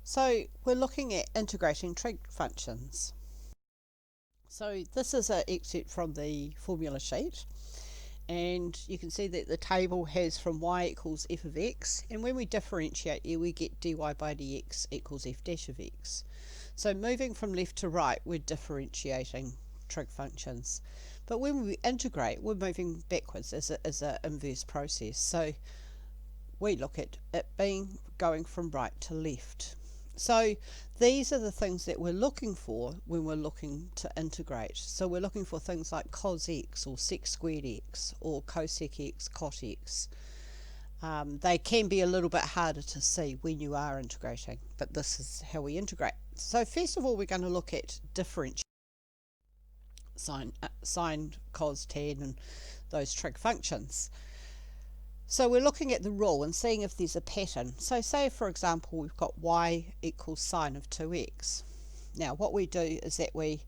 So we're looking at integrating trig functions. So this is an excerpt from the formula sheet, and you can see that the table has from y equals f of x, and when we differentiate here we get dy by dx equals f dash of x. So moving from left to right, we're differentiating trig functions, but when we integrate we're moving backwards as an inverse process. So we look at it being going from right to left. So these are the things that we're looking for when we're looking to integrate. So we're looking for things like cos x or sec squared x or cosec x, cot x. They can be a little bit harder to see when you are integrating, but this is how we integrate. So first of all, we're going to look at differentiation, sine, cos, tan, and those trig functions. So we're looking at the rule and seeing if there's a pattern. So say, for example, we've got y equals sine of 2x. Now what we do is that we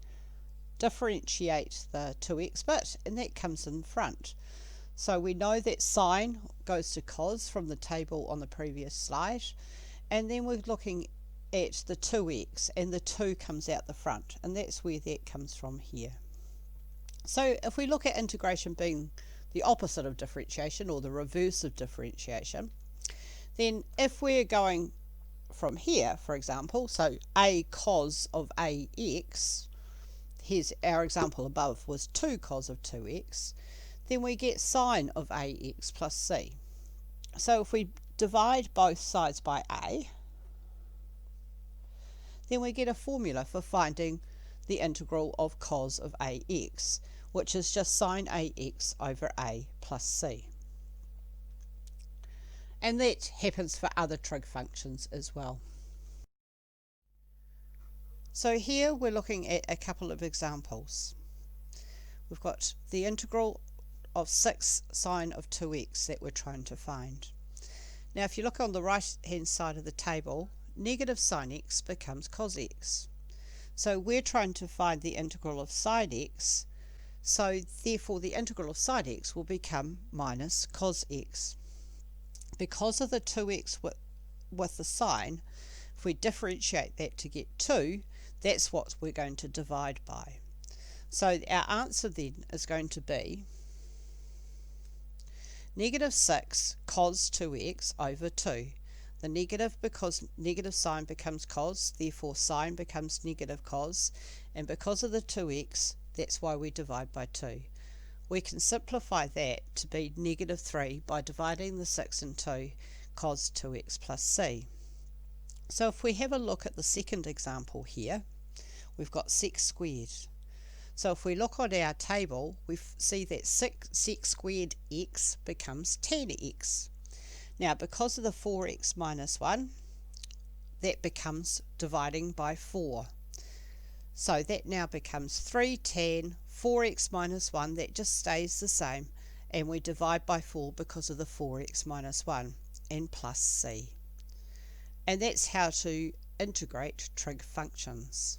differentiate the 2x bit, and that comes in front. So we know that sine goes to cos from the table on the previous slide, and then we're looking at the 2x, and the 2 comes out the front, and that's where that comes from here. So if we look at integration being the opposite of differentiation, or the reverse of differentiation, then if we're going from here, for example, so a cos of ax, here's our example above was 2 cos of 2x, then we get sine of ax plus c. So if we divide both sides by a, then we get a formula for finding the integral of cos of ax, which is just sine ax over a plus c. And that happens for other trig functions as well. So here we're looking at a couple of examples. We've got the integral of 6 sine of 2x that we're trying to find. Now if you look on the right hand side of the table, negative sine x becomes cos x. So we're trying to find the integral of sine x, so therefore the integral of sine x will become minus cos x. Because of the 2x with the sine, if we differentiate that to get 2, that's what we're going to divide by. So our answer then is going to be negative 6 cos 2x over 2. The negative, because negative sine becomes cos, therefore sine becomes negative cos, and because of the 2x, that's why we divide by 2. We can simplify that to be negative 3 by dividing the 6 and 2, cos 2x plus c. So if we have a look at the second example here, we've got sec squared. So if we look on our table, we see that sec squared x becomes tan x. Now because of the 4x minus 1, that becomes dividing by 4. So that now becomes 3 tan 4x minus 1, that just stays the same, and we divide by 4 because of the 4x minus 1, and plus c. And that's how to integrate trig functions.